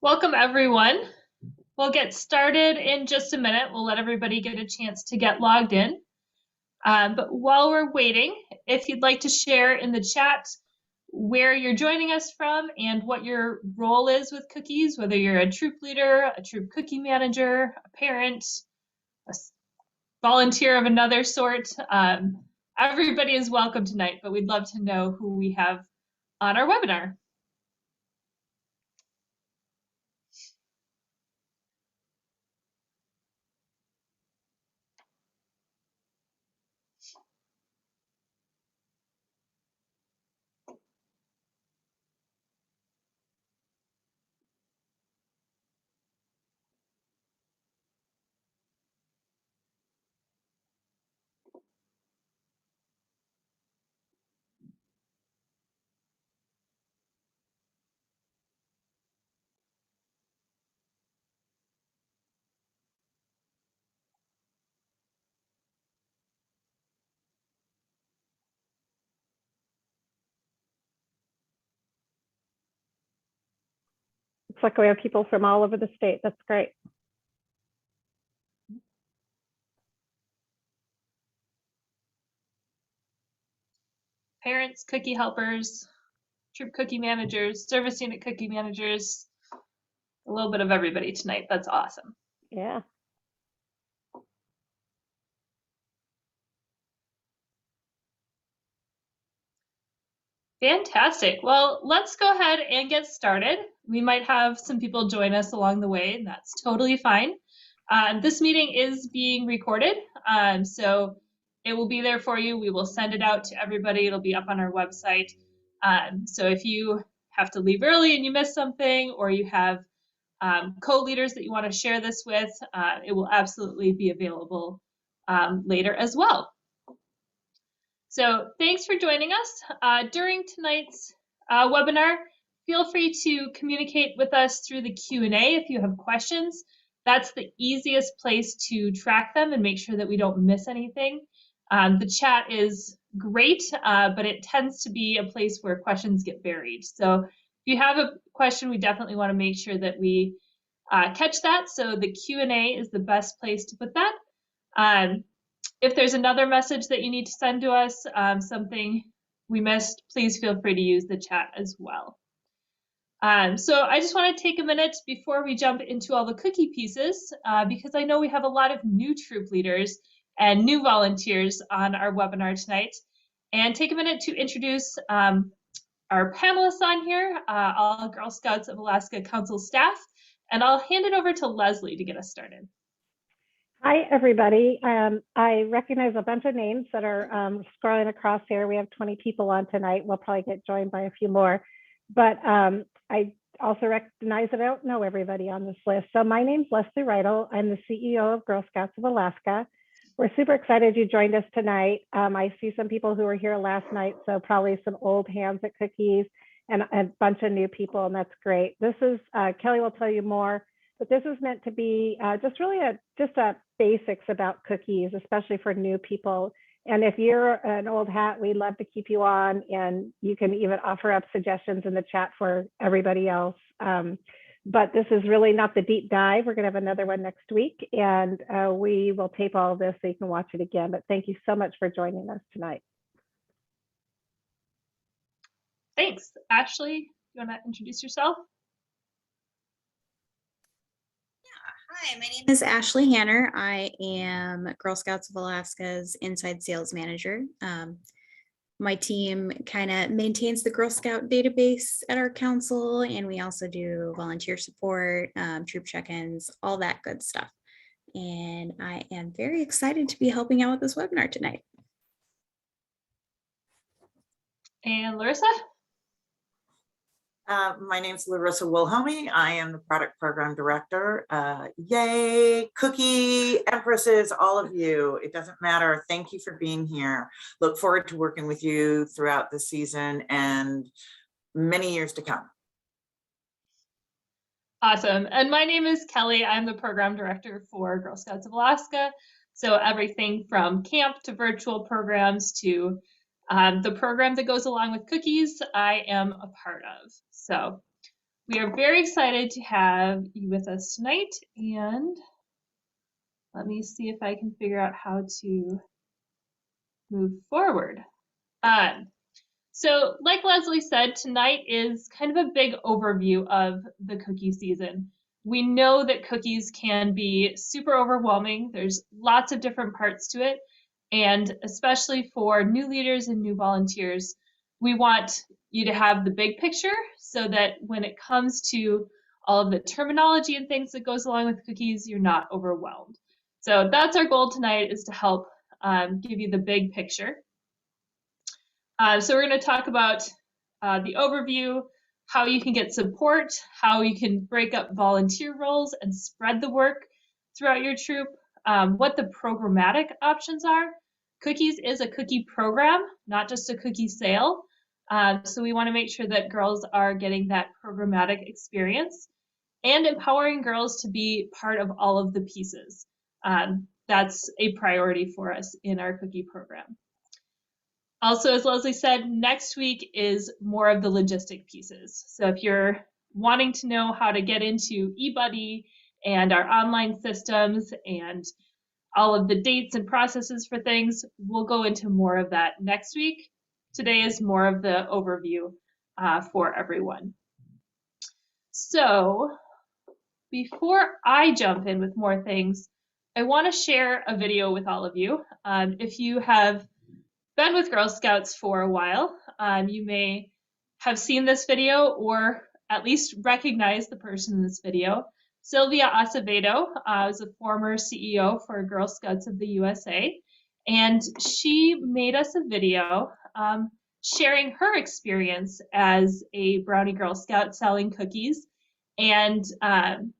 Welcome, everyone. We'll get started in just a minute. We'll let everybody get a chance to get logged in. But while we're waiting, if you'd like to share in the chat where you're joining us from and what your role is with cookies, whether you're a troop leader, a troop cookie manager, a parent, a volunteer of another sort, everybody is welcome tonight, but we'd love to know who we have on our webinar. Looks like we have people from all over the state. That's great. Parents, cookie helpers, troop cookie managers, service unit cookie managers, a little bit of everybody tonight. That's awesome. Yeah. Fantastic. Well, let's go ahead and get started. We might have some people join us along the way, and that's totally fine. This meeting is being recorded, so it will be there for you. We will send it out to everybody. It'll be up on our website. So if you have to leave early and you miss something, or you have co-leaders that you want to share this with, it will absolutely be available later as well. So thanks for joining us. During tonight's webinar, feel free to communicate with us through the Q&A if you have questions. That's the easiest place to track them and make sure that we don't miss anything. The chat is great, but it tends to be a place where questions get buried. So if you have a question, we definitely want to make sure that we catch that. So the Q&A is the best place to put that. If there's another message that you need to send to us, something we missed, please feel free to use the chat as well. So I just want to take a minute before we jump into all the cookie pieces, because I know we have a lot of new troop leaders and new volunteers on our webinar tonight, and take a minute to introduce our panelists on here, all Girl Scouts of Alaska Council staff, and I'll hand it over to Leslie to get us started. Hi, everybody. I recognize a bunch of names that are scrolling across here. We have 20 people on tonight. We'll probably get joined by a few more. But I also recognize that I don't know everybody on this list. So my name's Leslie Riedel. I'm the CEO of Girl Scouts of Alaska. We're super excited you joined us tonight. I see some people who were here last night, so probably some old hands at cookies and a bunch of new people, and that's great. This is, Kelly will tell you more, but this is meant to be just really a basics about cookies, especially for new people. And if you're an old hat, we'd love to keep you on, and you can even offer up suggestions in the chat for everybody else. But this is really not the deep dive. We're going to have another one next week, and we will tape all of this so you can watch it again. But thank you so much for joining us tonight. Thanks. Ashley, you want to introduce yourself? Hi, my name is Ashley Hanner. I am Girl Scouts of Alaska's Inside Sales Manager. My team kind of maintains the Girl Scout database at our council, and we also do volunteer support, troop check-ins, all that good stuff. And I am very excited to be helping out with this webinar tonight. And Larissa? My name's Larissa Wilhelmy. I am the product program director. Yay, cookie empresses, all of you. It doesn't matter. Thank you for being here. Look forward to working with you throughout the season and many years to come. Awesome. And my name is Kelly. I'm the program director for Girl Scouts of Alaska. So everything from camp to virtual programs to the program that goes along with cookies, I am a part of. So We are very excited to have you with us tonight, and let me see if I can figure out how to move forward. So like Leslie said, tonight is kind of a big overview of the cookie season. We know that cookies can be super overwhelming. There's lots of different parts to it. And especially for new leaders and new volunteers, we want you to have the big picture so that when it comes to all of the terminology and things that goes along with cookies, you're not overwhelmed. So that's our goal tonight, is to help give you the big picture. So we're going to talk about the overview, how you can get support, how you can break up volunteer roles and spread the work throughout your troop, what the programmatic options are. Cookies is a cookie program, not just a cookie sale. So we want to make sure that girls are getting that programmatic experience and empowering girls to be part of all of the pieces. That's a priority for us in our cookie program. Also, as Leslie said, next week is more of the logistic pieces. So if you're wanting to know how to get into eBudde and our online systems and all of the dates and processes for things, we'll go into more of that next week. Today is more of the overview for everyone. So before I jump in with more things, I want to share a video with all of you. If you have been with Girl Scouts for a while, you may have seen this video or at least recognize the person in this video. Sylvia Acevedo is a former CEO for Girl Scouts of the USA, and she made us a video sharing her experience as a Brownie Girl Scout selling cookies, and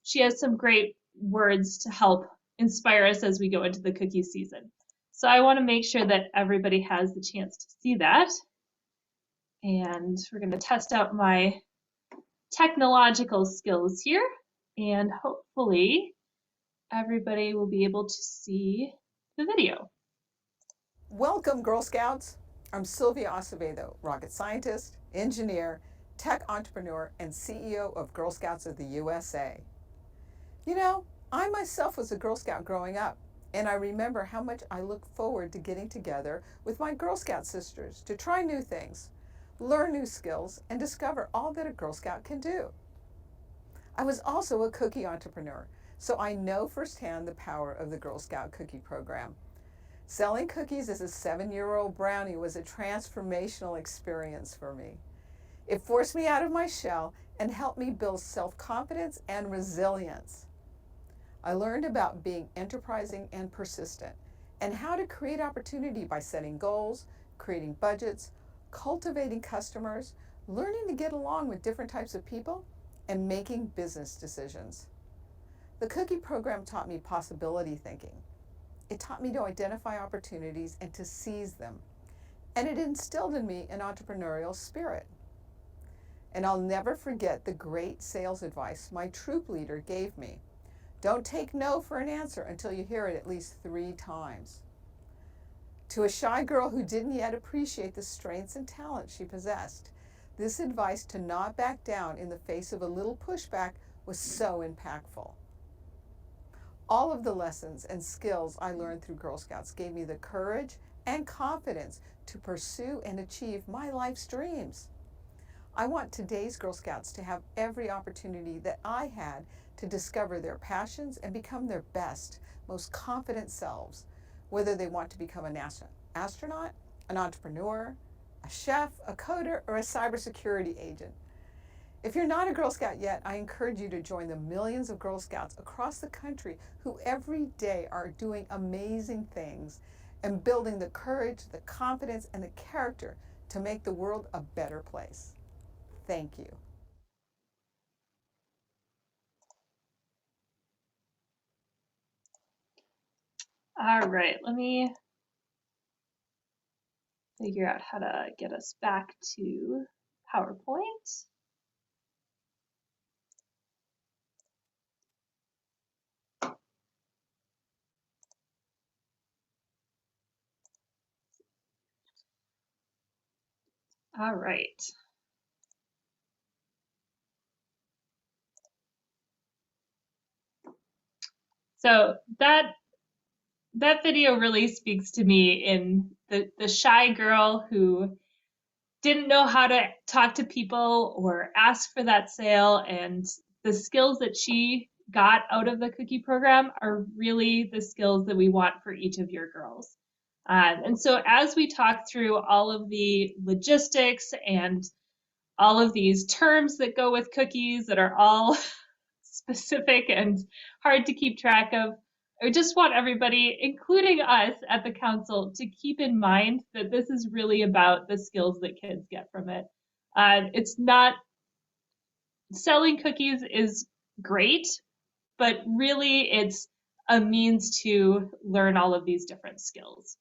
she has some great words to help inspire us as we go into the cookie season. So I want to make sure that everybody has the chance to see that. And we're going to test out my technological skills here. And hopefully everybody will be able to see the video. Welcome, Girl Scouts. I'm Sylvia Acevedo, rocket scientist, engineer, tech entrepreneur, and CEO of Girl Scouts of the USA. You know, I myself was a Girl Scout growing up, and I remember how much I looked forward to getting together with my Girl Scout sisters to try new things, learn new skills, and discover all that a Girl Scout can do. I was also a cookie entrepreneur, so I know firsthand the power of the Girl Scout cookie program. Selling cookies as a 7-year-old brownie was a transformational experience for me. It forced me out of my shell and helped me build self-confidence and resilience. I learned about being enterprising and persistent, and how to create opportunity by setting goals, creating budgets, cultivating customers, learning to get along with different types of people, and making business decisions. The cookie program taught me possibility thinking. It taught me to identify opportunities and to seize them. And it instilled in me an entrepreneurial spirit. And I'll never forget the great sales advice my troop leader gave me. Don't take no for an answer until you hear it at least 3 times. To a shy girl who didn't yet appreciate the strengths and talents she possessed, this advice to not back down in the face of a little pushback was so impactful. All of the lessons and skills I learned through Girl Scouts gave me the courage and confidence to pursue and achieve my life's dreams. I want today's Girl Scouts to have every opportunity that I had to discover their passions and become their best, most confident selves, whether they want to become an astronaut, an entrepreneur, a chef, a coder, or a cybersecurity agent. If you're not a Girl Scout yet, I encourage you to join the millions of Girl Scouts across the country who every day are doing amazing things and building the courage, the confidence, and the character to make the world a better place. Thank you. All right, let me figure out how to get us back to PowerPoint. All right. So that video really speaks to me in the shy girl who didn't know how to talk to people or ask for that sale, and the skills that she got out of the cookie program are really the skills that we want for each of your girls. And so as we talk through all of the logistics and all of these terms that go with cookies that are all specific and hard to keep track of, I just want everybody, including us at the council, to keep in mind that this is really about the skills that kids get from it. It's not, selling cookies is great, but really it's a means to learn all of these different skills.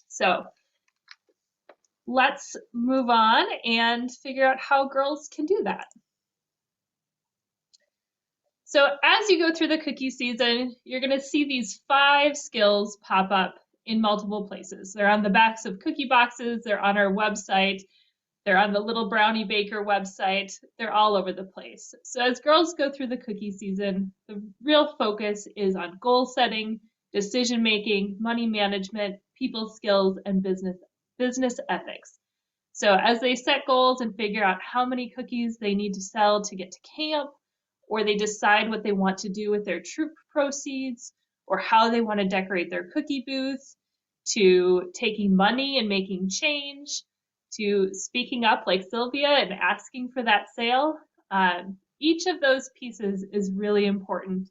So let's move on and figure out how girls can do that. So as you go through the cookie season, you're going to see these 5 skills pop up in multiple places. They're on the backs of cookie boxes, they're on our website, they're on the Little Brownie Baker website, they're all over the place. So as girls go through the cookie season, the real focus is on goal setting, decision making, money management, people skills, and business ethics. So as they set goals and figure out how many cookies they need to sell to get to camp, or they decide what they want to do with their troop proceeds, or how they want to decorate their cookie booth, to taking money and making change, to speaking up like Sylvia and asking for that sale. Each of those pieces is really important.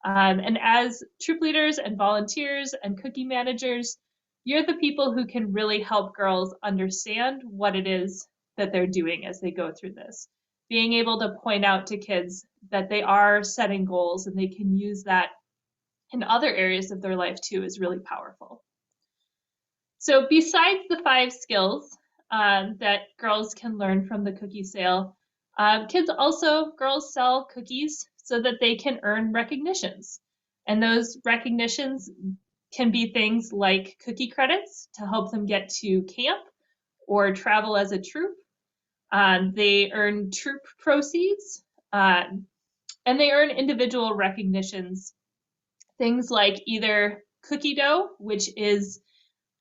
And as troop leaders and volunteers and cookie managers, you're the people who can really help girls understand what it is that they're doing as they go through this. Being able to point out to kids that they are setting goals and they can use that in other areas of their life too is really powerful. So besides the 5 skills that girls can learn from the cookie sale, girls sell cookies so that they can earn recognitions. And those recognitions can be things like cookie credits to help them get to camp or travel as a troop. They earn troop proceeds, and they earn individual recognitions, things like either cookie dough, which is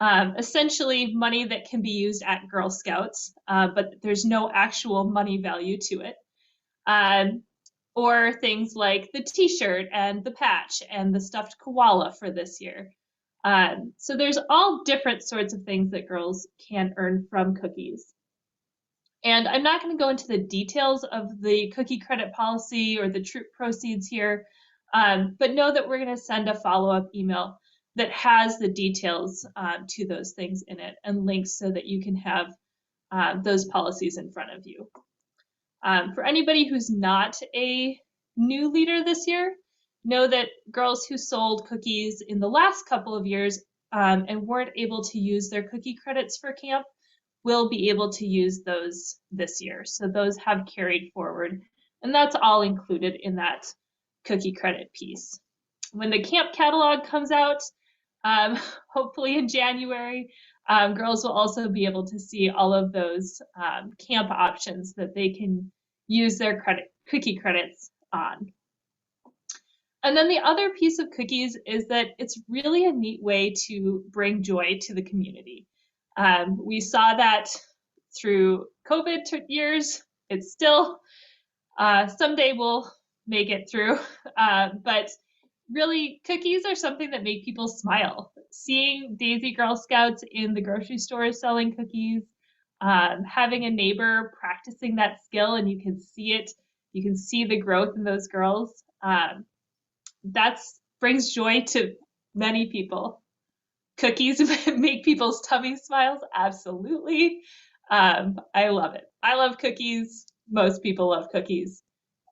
essentially money that can be used at Girl Scouts, but there's no actual money value to it, or things like the t-shirt and the patch and the stuffed koala for this year. So there's all different sorts of things that girls can earn from cookies. And I'm not going to go into the details of the cookie credit policy or the troop proceeds here, but know that we're going to send a follow-up email that has the details to those things in it and links so that you can have those policies in front of you. For anybody who's not a new leader this year, know that girls who sold cookies in the last couple of years and weren't able to use their cookie credits for camp will be able to use those this year. So those have carried forward, and that's all included in that cookie credit piece. When the camp catalog comes out, hopefully in January, girls will also be able to see all of those camp options that they can use their cookie credits on. And then the other piece of cookies is that it's really a neat way to bring joy to the community. We saw that through COVID years. It's still, someday we'll make it through, but really cookies are something that make people smile. Seeing Daisy Girl Scouts in the grocery store selling cookies, having a neighbor practicing that skill and you can see it, you can see the growth in those girls, that brings joy to many people. Cookies make people's tummies smiles, absolutely. I love it. I love cookies. Most people love cookies.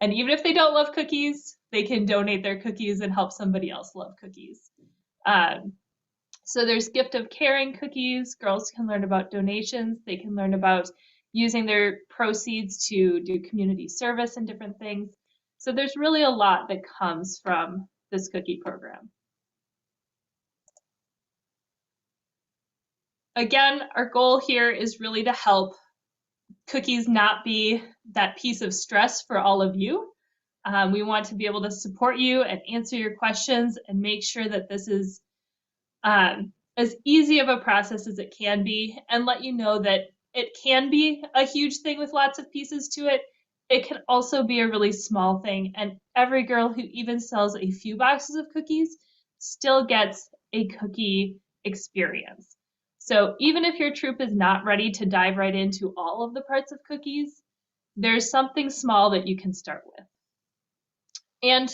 And even if they don't love cookies, they can donate their cookies and help somebody else love cookies. So there's gift of caring cookies. Girls can learn about donations. They can learn about using their proceeds to do community service and different things. So there's really a lot that comes from this cookie program. Again, our goal here is really to help cookies not be that piece of stress for all of you. We want to be able to support you and answer your questions and make sure that this is as easy of a process as it can be, and let you know that it can be a huge thing with lots of pieces to it. It can also be a really small thing, and every girl who even sells a few boxes of cookies still gets a cookie experience. So even if your troop is not ready to dive right into all of the parts of cookies, there's something small that you can start with. And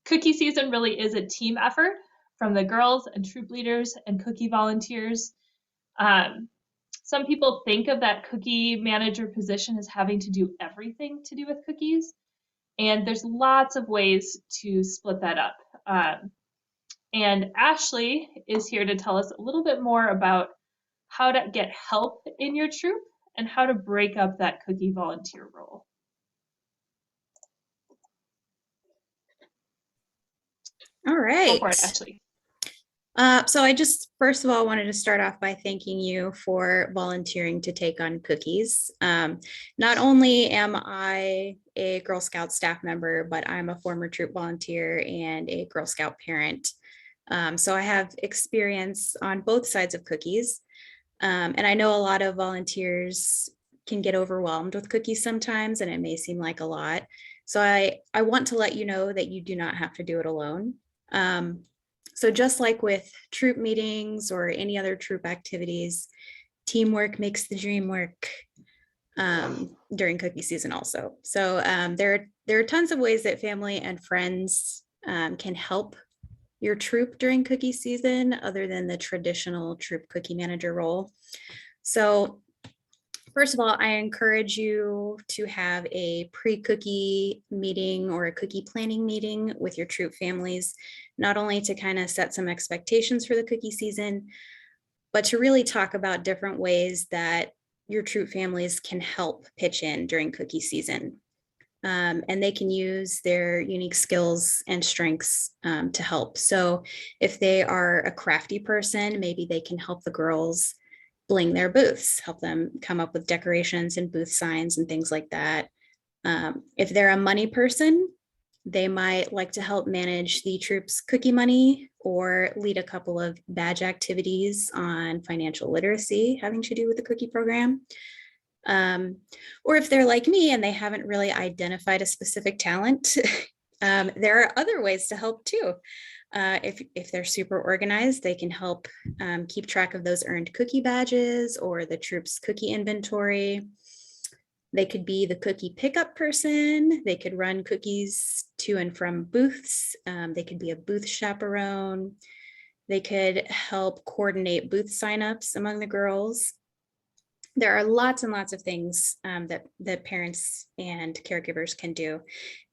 cookie season really is a team effort from the girls and troop leaders and cookie volunteers. Some people think of that cookie manager position as having to do everything to do with cookies, and there's lots of ways to split that up. And Ashley is here to tell us a little bit more about how to get help in your troop and how to break up that cookie volunteer role. All right. Go for it, Ashley. So I just, first of all, wanted to start off by thanking you for volunteering to take on cookies. Not only am I a Girl Scout staff member, but I'm a former troop volunteer and a Girl Scout parent. So I have experience on both sides of cookies. And I know a lot of volunteers can get overwhelmed with cookies sometimes, and it may seem like a lot. So I want to let you know that you do not have to do it alone. So just like with troop meetings or any other troop activities, teamwork makes the dream work during cookie season also. So there are tons of ways that family and friends can help your troop during cookie season other than the traditional troop cookie manager role. So first of all, I encourage you to have a pre-cookie meeting or a cookie planning meeting with your troop families, not only to kind of set some expectations for the cookie season, but to really talk about different ways that your troop families can help pitch in during cookie season. And they can use their unique skills and strengths to help. So if they are a crafty person, maybe they can help the girls bling their booths, help them come up with decorations and booth signs and things like that. If they're a money person, they might like to help manage the troops' cookie money or lead a couple of badge activities on financial literacy having to do with the cookie program. Or if they're like me and they haven't really identified a specific talent, there are other ways to help too. If they're super organized, they can help keep track of those earned cookie badges or the troops' cookie inventory. They could be the cookie pickup person. They could run cookies to and from booths. They could be a booth chaperone. They could help coordinate booth signups among the girls. There are lots and lots of things that parents and caregivers can do.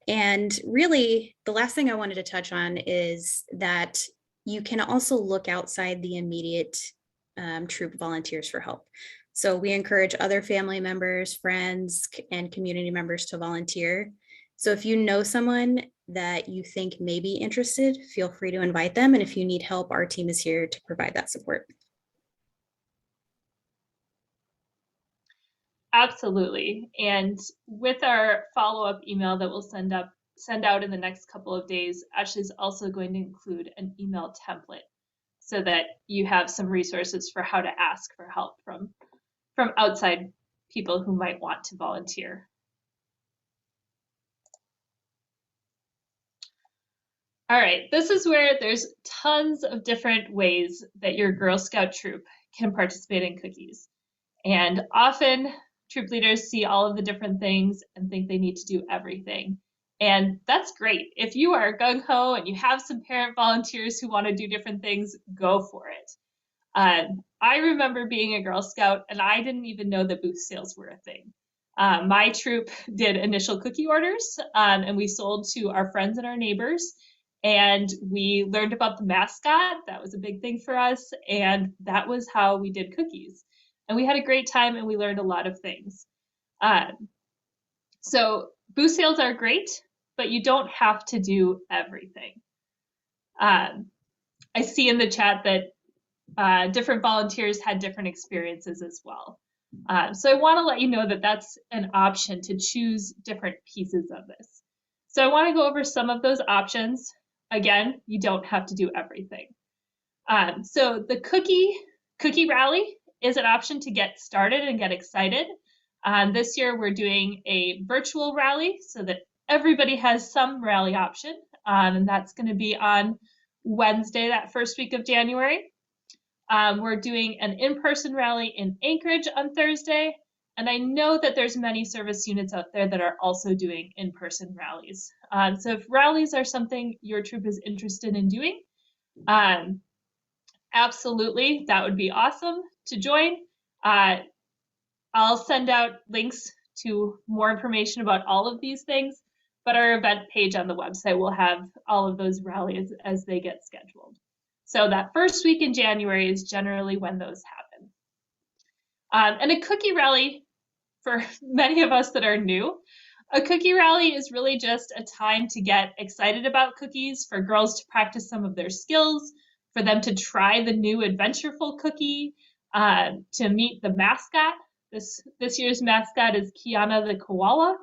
And really, the last thing I wanted to touch on is that you can also look outside the immediate troop volunteers for help. So we encourage other family members, friends, and community members to volunteer. So if you know someone that you think may be interested, feel free to invite them. And if you need help, our team is here to provide that support. Absolutely. And with our follow-up email that we'll send out in the next couple of days, Ashley's also going to include an email template so that you have some resources for how to ask for help from outside people who might want to volunteer. All right, this is where there's tons of different ways that your Girl Scout troop can participate in cookies. And often troop leaders see all of the different things and think they need to do everything. And that's great. If you are gung-ho and you have some parent volunteers who want to do different things, go for it. I remember being a Girl Scout and I didn't even know that booth sales were a thing. My troop did initial cookie orders and we sold to our friends and our neighbors. And we learned about the mascot. That was a big thing for us. And that was how we did cookies. And we had a great time and we learned a lot of things. So booth sales are great, but you don't have to do everything. I see in the chat that different volunteers had different experiences as well. So I want to let you know that that's an option to choose different pieces of this. So I want to go over some of those options. Again, you don't have to do everything. So the cookie rally is an option to get started and get excited. This year we're doing a virtual rally so that everybody has some rally option, and that's going to be on Wednesday, that first week of January. We're doing an in-person rally in Anchorage on Thursday, and I know that there's many service units out there that are also doing in-person rallies. So if rallies are something your troop is interested in doing, absolutely, that would be awesome to join. I'll send out links to more information about all of these things, but our event page on the website will have all of those rallies as they get scheduled. So that first week in January is generally when those happen. And a cookie rally, for many of us that are new, a cookie rally is really just a time to get excited about cookies, for girls to practice some of their skills, for them to try the new Adventureful cookie, to meet the mascot. This year's mascot is Kiana the koala.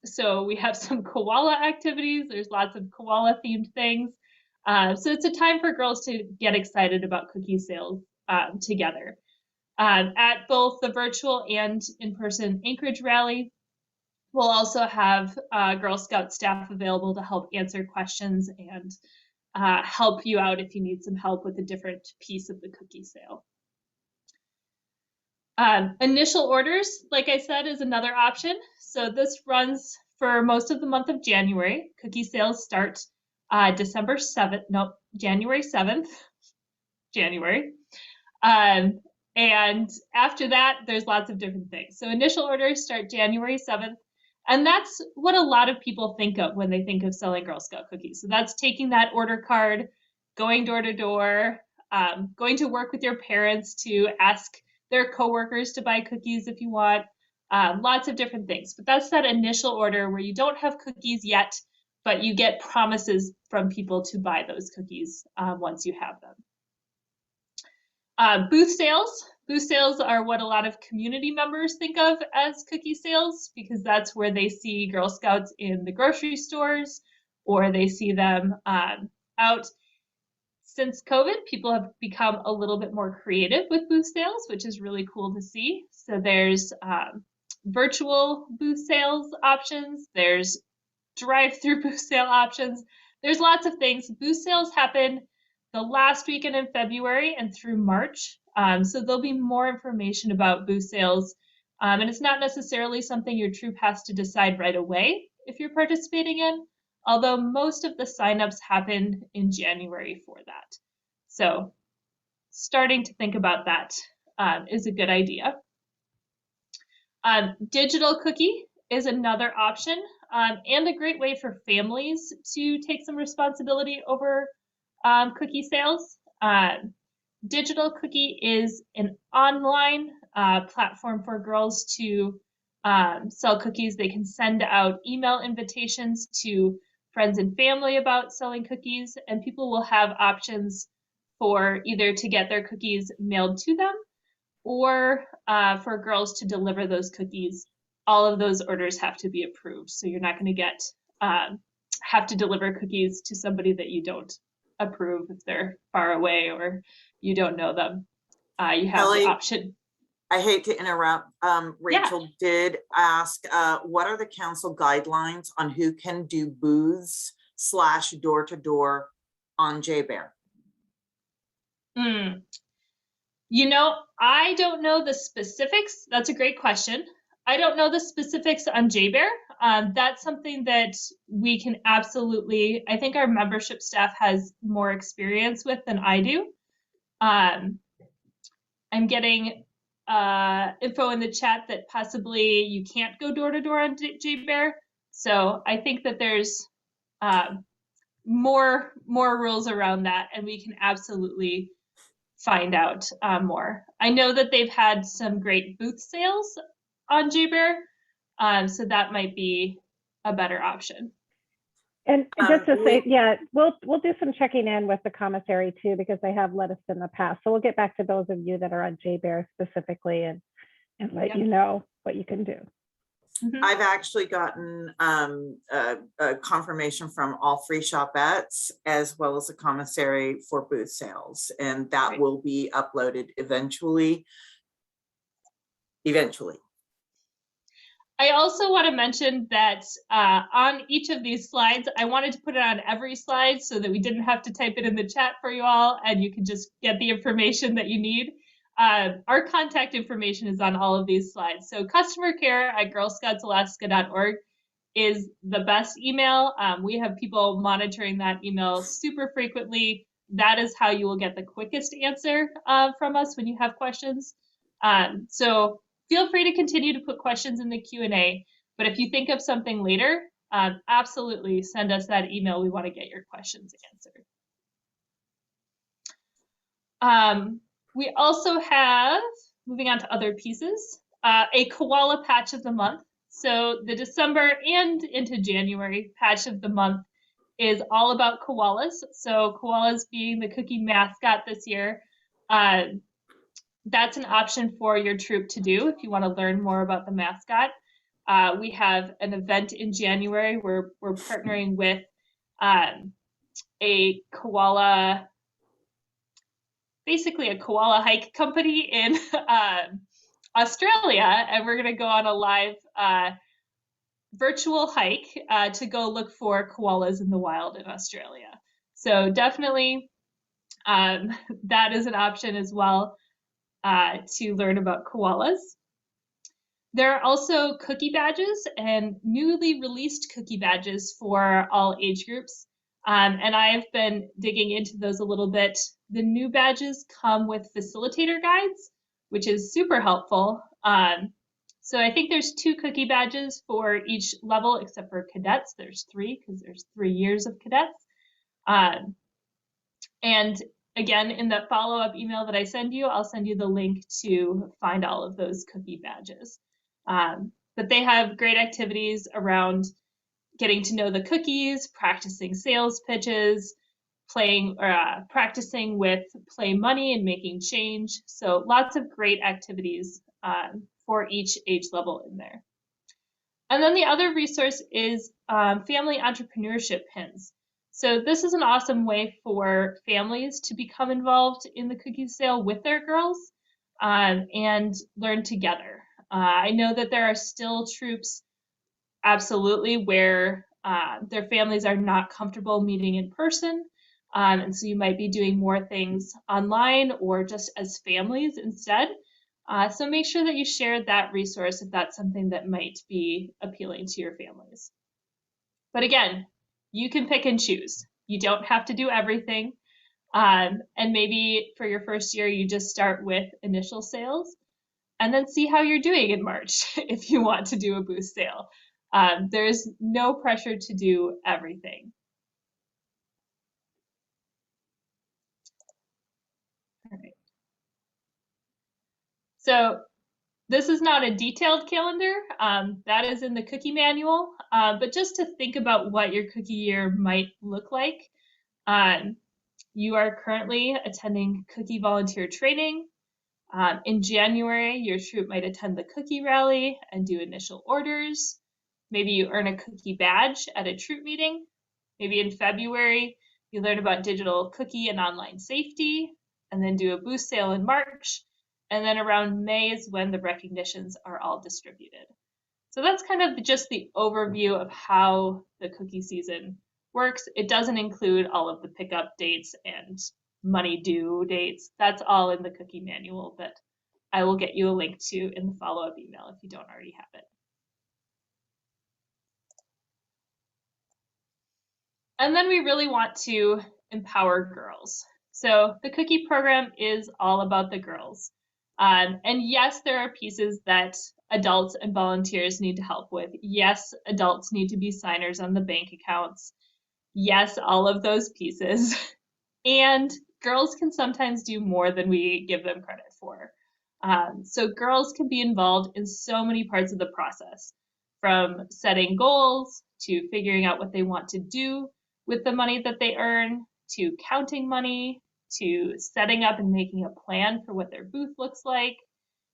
So we have some koala activities. There's lots of koala themed things. So it's a time for girls to get excited about cookie sales together. At both the virtual and in-person Anchorage rally, we'll also have Girl Scout staff available to help answer questions and help you out if you need some help with a different piece of the cookie sale. Initial orders, like I said, is another option. So this runs for most of the month of January. Cookie sales start January 7th, January. And after that, there's lots of different things. So initial orders start January 7th. And that's what a lot of people think of when they think of selling Girl Scout cookies. So that's taking that order card, going door to door, going to work with your parents to ask their coworkers to buy cookies if you want, lots of different things. But that's that initial order where you don't have cookies yet, but you get promises from people to buy those cookies once you have them. Booth sales. Booth sales are what a lot of community members think of as cookie sales, because that's where they see Girl Scouts in the grocery stores, or they see them out. Since COVID, people have become a little bit more creative with booth sales, which is really cool to see. So there's virtual booth sales options, there's drive-through booth sale options. There's lots of things. Booth sales happen the last weekend in February and through March. So there'll be more information about booth sales. And it's not necessarily something your troop has to decide right away if you're participating in, although most of the signups happen in January for that. So starting to think about that is a good idea. Digital cookie is another option, and a great way for families to take some responsibility over cookie sales. Digital cookie is an online platform for girls to sell cookies. They can send out email invitations to friends and family about selling cookies, and people will have options for either to get their cookies mailed to them or for girls to deliver those cookies. All of those orders have to be approved. So you're not going to have to deliver cookies to somebody that you don't approve if they're far away or you don't know them. You have Ellie, the option. I hate to interrupt. Rachel did ask, what are the council guidelines on who can do booths / door-to-door on JBear? You know, I don't know the specifics. That's a great question. I don't know the specifics on JBear. That's something that we can absolutely, I think our membership staff has more experience with than I do. I'm getting info in the chat that possibly you can't go door to door on JBear. So I think that there's more rules around that, and we can absolutely find out more. I know that they've had some great booth sales on JBear, so that might be a better option. And just to say, yeah, we'll do some checking in with the commissary too, because they have let us in the past. So we'll get back to those of you that are on JBear specifically and let you know what you can do. I've actually gotten a confirmation from all 3 shopettes, as well as a commissary for booth sales, and that Great. will be uploaded eventually. I also want to mention that on each of these slides, I wanted to put it on every slide so that we didn't have to type it in the chat for you all, and you can just get the information that you need. Our contact information is on all of these slides. So customercare@girlscoutsalaska.org is the best email. We have people monitoring that email super frequently. That is how you will get the quickest answer from us when you have questions. So feel free to continue to put questions in the Q&A, but if you think of something later, absolutely send us that email. We want to get your questions answered. We also have, moving on to other pieces, a koala patch of the month. So the December and into January patch of the month is all about koalas. So koalas being the cookie mascot this year. That's an option for your troop to do if you want to learn more about the mascot. We have an event in January where we're partnering with a koala, basically a koala hike company in Australia, and we're going to go on a live virtual hike to go look for koalas in the wild in Australia. So definitely that is an option as well to learn about koalas. There are also cookie badges and newly released cookie badges for all age groups. And I've been digging into those a little bit. The new badges come with facilitator guides, which is super helpful. So I think there's 2 cookie badges for each level, except for cadets. There's 3 because there's 3 years of cadets. And again, in the follow-up email that I send you, I'll send you the link to find all of those cookie badges. But they have great activities around getting to know the cookies, practicing sales pitches, practicing with play money and making change. So lots of great activities for each age level in there. And then the other resource is family entrepreneurship pins. So this is an awesome way for families to become involved in the cookie sale with their girls and learn together. I know that there are still troops, absolutely, where their families are not comfortable meeting in person. And so you might be doing more things online or just as families instead. So make sure that you share that resource if that's something that might be appealing to your families. But again, you can pick and choose. You don't have to do everything. And maybe for your first year, you just start with initial sales and then see how you're doing in March if you want to do a boost sale. There's no pressure to do everything. All right. So this is not a detailed calendar. That is in the cookie manual. But just to think about what your cookie year might look like, you are currently attending cookie volunteer training. In January, your troop might attend the cookie rally and do initial orders. Maybe you earn a cookie badge at a troop meeting. Maybe in February, you learn about digital cookie and online safety, and then do a boost sale in March. And then around May is when the recognitions are all distributed. So that's kind of just the overview of how the cookie season works. It doesn't include all of the pickup dates and money due dates. That's all in the cookie manual that I will get you a link to in the follow-up email if you don't already have it. And then we really want to empower girls. So the cookie program is all about the girls. And yes, there are pieces that adults and volunteers need to help with. Yes, adults need to be signers on the bank accounts. Yes, all of those pieces. And girls can sometimes do more than we give them credit for. So girls can be involved in so many parts of the process, from setting goals to figuring out what they want to do with the money that they earn, to counting money, to setting up and making a plan for what their booth looks like,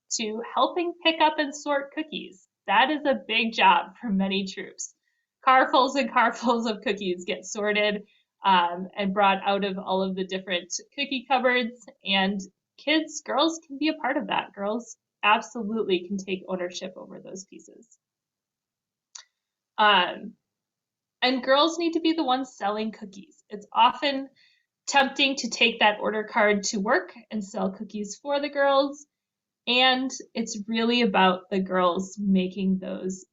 to helping pick up and sort cookies. That is a big job for many troops. Carfuls and carfuls of cookies get sorted and brought out of all of the different cookie cupboards. And kids, girls can be a part of that. Girls absolutely can take ownership over those pieces. And girls need to be the ones selling cookies. It's often tempting to take that order card to work and sell cookies for the girls. And it's really about the girls making those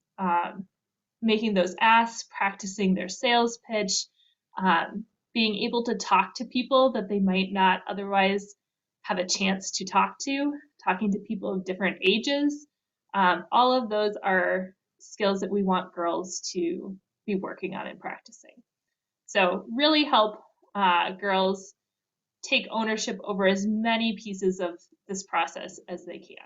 asks, practicing their sales pitch, being able to talk to people that they might not otherwise have a chance to talk to, talking to people of different ages. All of those are skills that we want girls to be working on and practicing. So really help girls take ownership over as many pieces of this process as they can.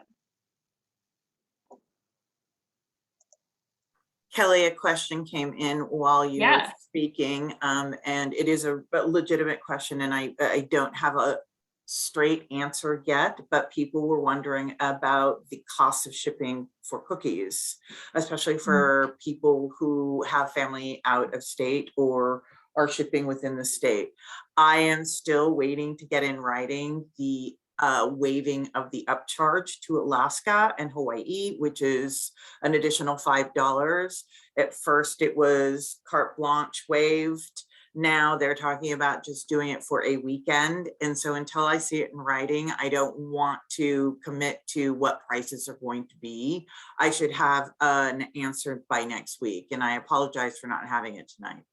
Kelly, a question came in while you were speaking, and it is a legitimate question, and I don't have a straight answer yet, but people were wondering about the cost of shipping for cookies, especially for people who have family out of state or are shipping within the state. I am still waiting to get in writing the waiving of the upcharge to Alaska and Hawaii, which is an additional $5. At first it was carte blanche waived. Now they're talking about just doing it for a weekend. And so until I see it in writing, I don't want to commit to what prices are going to be. I should have an answer by next week. And I apologize for not having it tonight.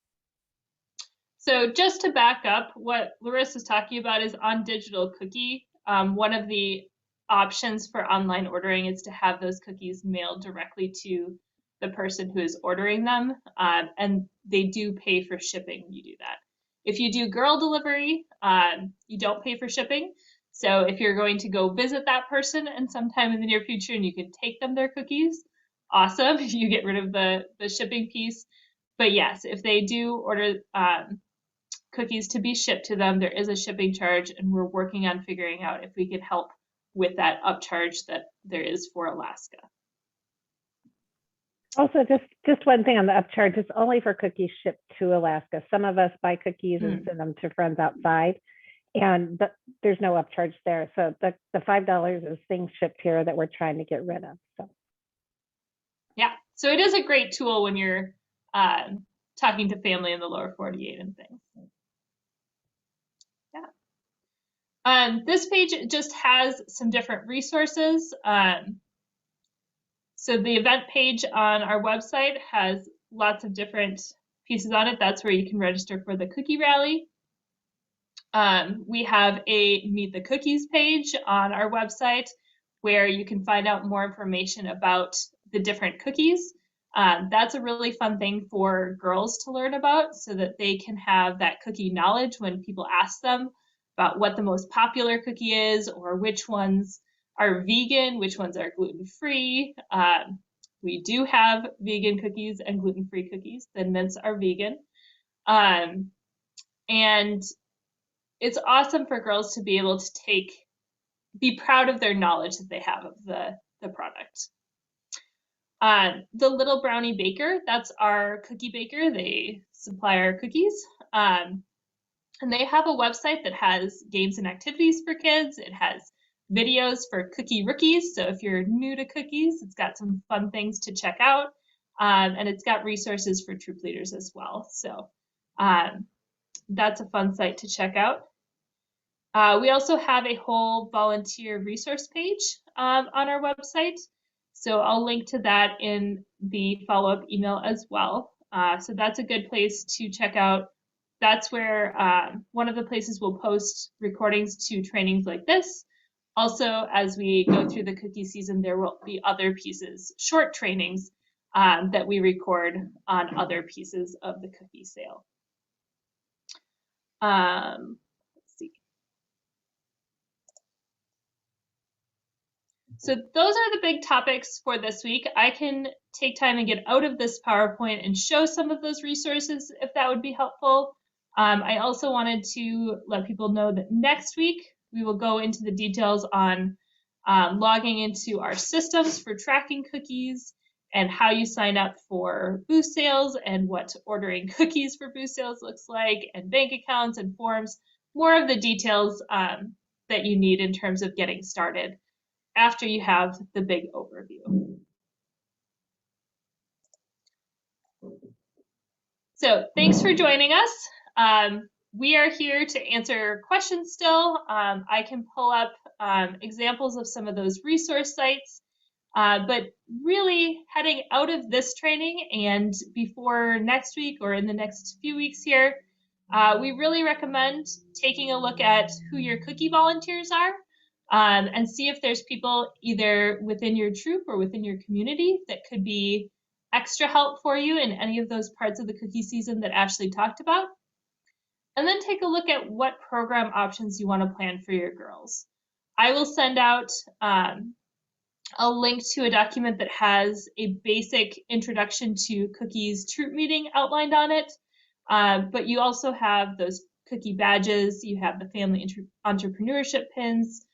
So just to back up, what Larissa's talking about is on digital cookie. One of the options for online ordering is to have those cookies mailed directly to the person who is ordering them, and they do pay for shipping when you do that. If you do girl delivery, you don't pay for shipping. So if you're going to go visit that person and sometime in the near future and you can take them their cookies, awesome, you get rid of the shipping piece. But yes, if they do order cookies to be shipped to them, there is a shipping charge, and we're working on figuring out if we could help with that upcharge that there is for Alaska. Also, just one thing on the upcharge, it's only for cookies shipped to Alaska. Some of us buy cookies and send them to friends outside, and there's no upcharge there. So the $5 is things shipped here that we're trying to get rid of. So yeah, so it is a great tool when you're talking to family in the lower 48 and things. Yeah. This page just has some different resources. So the event page on our website has lots of different pieces on it. That's where you can register for the cookie rally. We have a Meet the Cookies page on our website where you can find out more information about the different cookies. That's a really fun thing for girls to learn about so that they can have that cookie knowledge when people ask them about what the most popular cookie is or which ones are vegan, which ones are gluten-free. We do have vegan cookies and gluten-free cookies. The mints are vegan. And it's awesome for girls to be able to be proud of their knowledge that they have of the product. The Little Brownie Baker, that's our cookie baker. They supply our cookies. And they have a website that has games and activities for kids. It has videos for cookie rookies. So if you're new to cookies, it's got some fun things to check out. And it's got resources for troop leaders as well. So that's a fun site to check out. We also have a whole volunteer resource page on our website. So I'll link to that in the follow-up email as well. So that's a good place to check out. That's where one of the places we'll post recordings to trainings like this. Also, as we go through the cookie season, there will be other pieces, short trainings that we record on other pieces of the cookie sale. Let's see. So those are the big topics for this week. I can take time and get out of this PowerPoint and show some of those resources if that would be helpful. I also wanted to let people know that next week we will go into the details on logging into our systems for tracking cookies and how you sign up for boost sales and what ordering cookies for boost sales looks like, and bank accounts and forms, more of the details that you need in terms of getting started after you have the big overview. So thanks for joining us. We are here to answer questions still. I can pull up examples of some of those resource sites, but really heading out of this training and before next week or in the next few weeks here, we really recommend taking a look at who your cookie volunteers are and see if there's people either within your troop or within your community that could be extra help for you in any of those parts of the cookie season that Ashley talked about. And then take a look at what program options you want to plan for your girls. I will send out a link to a document that has a basic introduction to cookies troop meeting outlined on it. But you also have those cookie badges, you have the family entrepreneurship pins,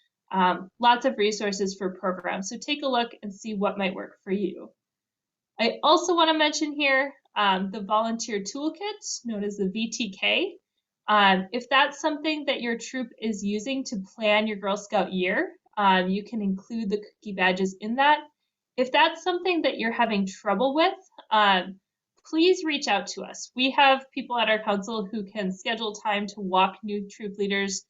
lots of resources for programs. So take a look and see what might work for you. I also want to mention here the volunteer toolkit, known as the VTK. If that's something that your troop is using to plan your Girl Scout year, you can include the cookie badges in that. If that's something that you're having trouble with, please reach out to us. We have people at our council who can schedule time to walk new troop leaders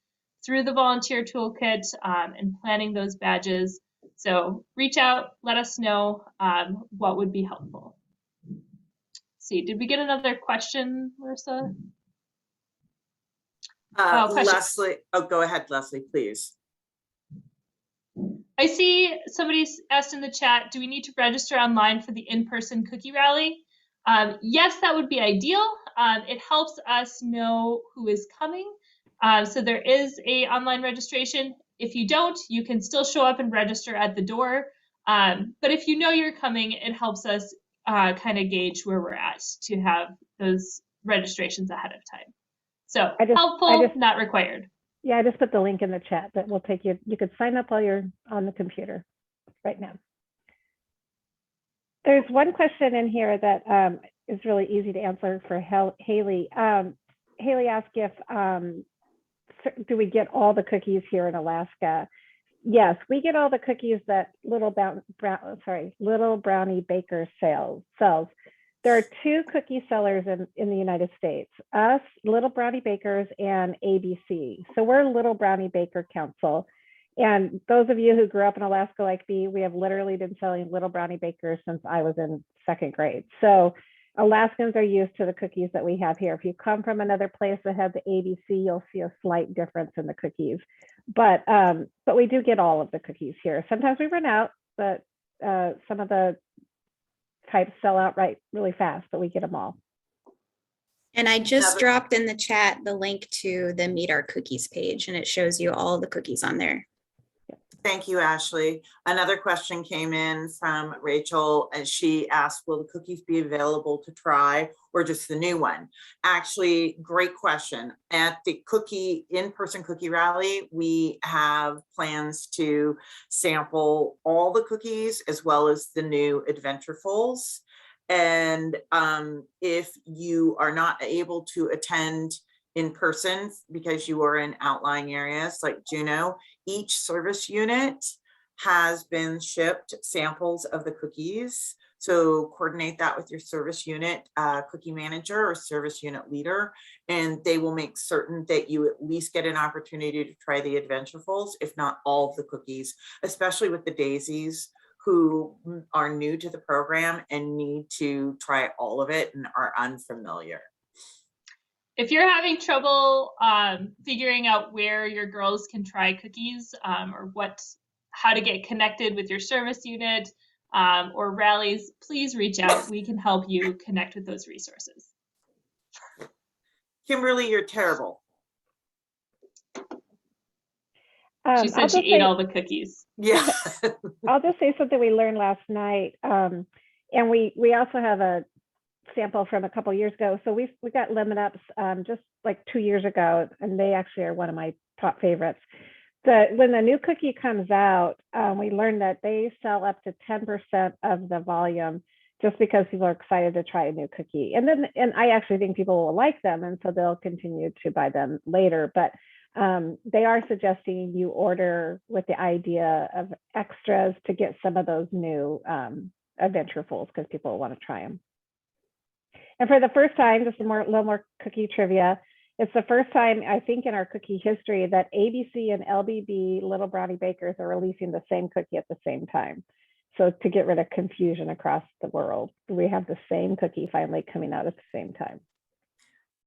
through the volunteer toolkit and planning those badges. So reach out, let us know what would be helpful. Let's see, did we get another question, Larissa? Leslie, go ahead, Leslie, please. I see somebody asked in the chat, do we need to register online for the in-person cookie rally? Yes, that would be ideal. It helps us know who is coming. So there is an online registration. If you don't, you can still show up and register at the door. But if you know you're coming, it helps us kind of gauge where we're at to have those registrations ahead of time. So helpful, not required. Yeah, I just put the link in the chat that will take you. You could sign up while you're on the computer right now. There's one question in here that is really easy to answer for Haley. Haley asked if, do we get all the cookies here in Alaska? Yes, we get all the cookies that Little Brownie Baker sells. There are two cookie sellers in the United States, us, Little Brownie Bakers, and ABC. So we're Little Brownie Baker Council. And those of you who grew up in Alaska like me, we have literally been selling Little Brownie Bakers since I was in 2nd grade. So Alaskans are used to the cookies that we have here. If you come from another place that had the ABC, you'll see a slight difference in the cookies. But we do get all of the cookies here. Sometimes we run out, but some of the types sell out really fast, but we get them all. And I just dropped in the chat the link to the Meet Our Cookies page, and it shows you all the cookies on there. Thank you, Ashley. Another question came in from Rachel, and she asked, will the cookies be available to try or just the new one? Actually, great question. At the in-person cookie rally, we have plans to sample all the cookies as well as the new Adventurefuls. And if you are not able to attend in person because you are in outlying areas like Juneau, each service unit has been shipped samples of the cookies. So coordinate that with your service unit cookie manager or service unit leader, and they will make certain that you at least get an opportunity to try the Adventurefuls, if not all of the cookies, especially with the daisies who are new to the program and need to try all of it and are unfamiliar. If you're having trouble figuring out where your girls can try cookies or how to get connected with your service unit or rallies, please reach out. We can help you connect with those resources. Kimberly, you're terrible. She said she ate all the cookies. Yeah. I'll just say something we learned last night. And we also have a sample from a couple of years ago. So we got lemon ups just like 2 years ago, and they actually are one of my top favorites. When the new cookie comes out, we learned that they sell up to 10% of the volume just because people are excited to try a new cookie. And I actually think people will like them, and so they'll continue to buy them later. But they are suggesting you order with the idea of extras to get some of those new adventurefuls, because people will want to try them. And for the first time, just a little more cookie trivia. It's the first time, I think, in our cookie history that ABC and LBB Little Brownie Bakers are releasing the same cookie at the same time. So to get rid of confusion across the world, we have the same cookie finally coming out at the same time.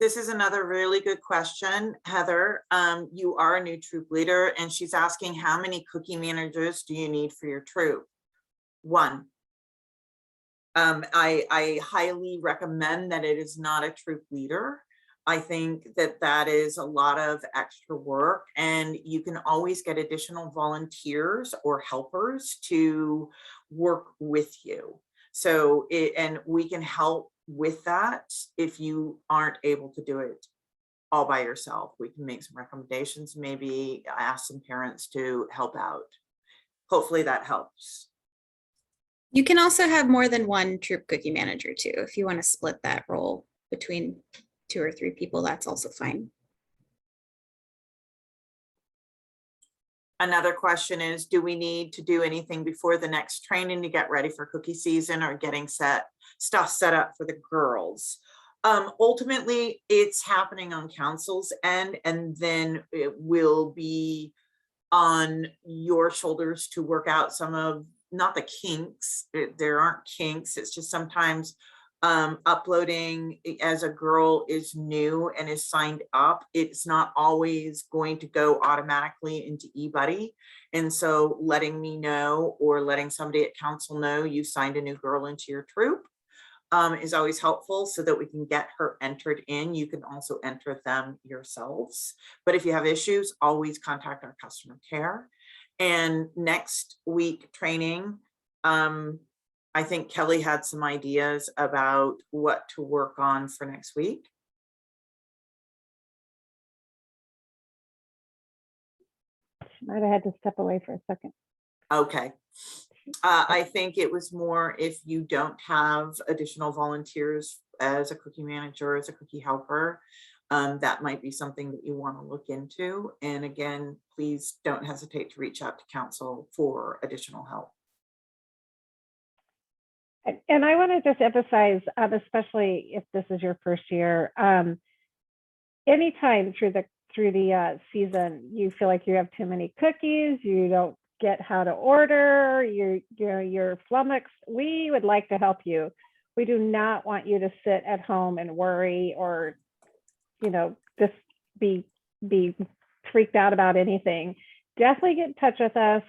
This is another really good question, Heather. You are a new troop leader, and she's asking, how many cookie managers do you need for your troop? 1. I highly recommend that it is not a troop leader. I think that that is a lot of extra work, and you can always get additional volunteers or helpers to work with you. So, and we can help with that if you aren't able to do it all by yourself. We can make some recommendations, maybe ask some parents to help out. Hopefully that helps. You can also have more than one troop cookie manager too. If you want to split that role between 2 or 3 people, that's also fine. Another question is, do we need to do anything before the next training to get ready for cookie season, or getting stuff set up for the girls? Ultimately, it's happening on council's end, and then it will be on your shoulders to work out some of, not the kinks. There aren't kinks. It's just sometimes uploading as a girl is new and is signed up, it's not always going to go automatically into eBudde. And so letting me know, or letting somebody at council know you signed a new girl into your troop is always helpful, so that we can get her entered in. You can also enter them yourselves. But if you have issues, always contact our customer care. And next week training, I think Kelly had some ideas about what to work on for next week. She might have had to step away for a second. Okay. I think it was more, if you don't have additional volunteers as a cookie manager, as a cookie helper, that might be something that you want to look into. And again, please don't hesitate to reach out to council for additional help. And I want to just emphasize, especially if this is your first year, anytime through the season you feel like you have too many cookies, you don't get how to order, you're flummoxed, we would like to help you. We do not want you to sit at home and worry, or just be freaked out about anything. Definitely get in touch with us.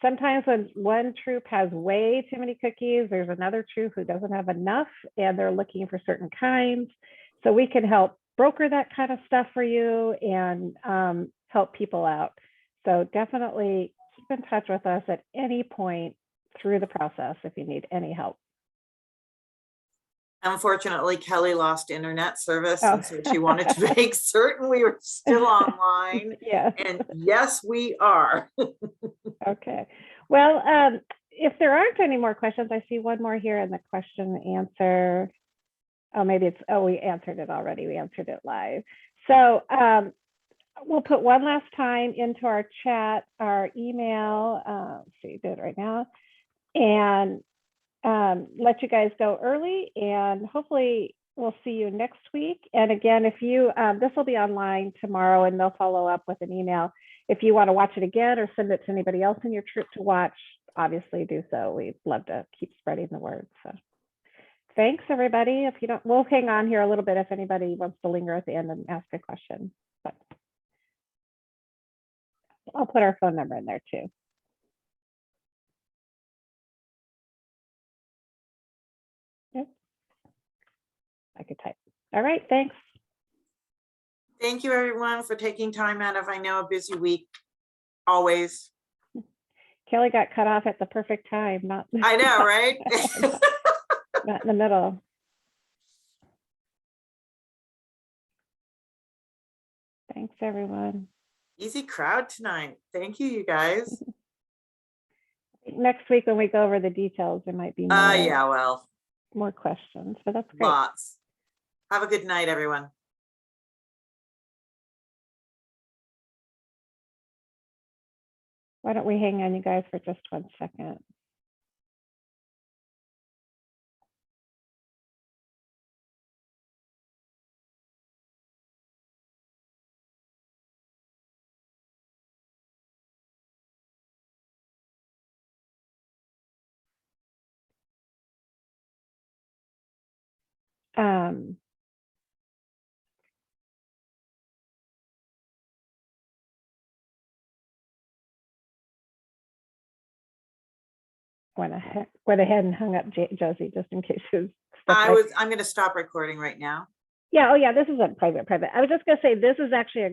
Sometimes when one troop has way too many cookies, there's another troop who doesn't have enough, and they're looking for certain kinds. So we can help broker that kind of stuff for you and help people out. So definitely keep in touch with us at any point through the process if you need any help. Unfortunately, Kelly lost internet service, Oh. and so she wanted to make certain we were still online. Yes. And yes, we are. Okay. Well, if there aren't any more questions, I see one more here in the question and answer. Oh, maybe it's, we answered it already. We answered it live. So we'll put one last time into our chat, our email. Let's see, do it right now. And let you guys go early, and hopefully we'll see you next week. And again, if you, this will be online tomorrow, and they'll follow up with an email. If you want to watch it again or send it to anybody else in your troop to watch, obviously do so. We'd love to keep spreading the word. So thanks, everybody. If you don't, we'll hang on here a little bit if anybody wants to linger at the end and ask a question. But I'll put our phone number in there too. Yep. I could type. All right, thanks. Thank you, everyone, for taking time out of, I know, a busy week. Always. Kelly got cut off at the perfect time. Not. I know, right? Not in the middle. Thanks, everyone. Easy crowd tonight. Thank you, you guys. Next week when we go over the details, there might be more, Yeah, well, more questions, but that's great. lots. Have a good night, everyone. Why don't we hang on you guys for just 1 second? Went ahead and hung up Josie just in case it was I'm going to stop recording right now. Yeah, oh yeah, this is a private. I was just gonna say, this is actually a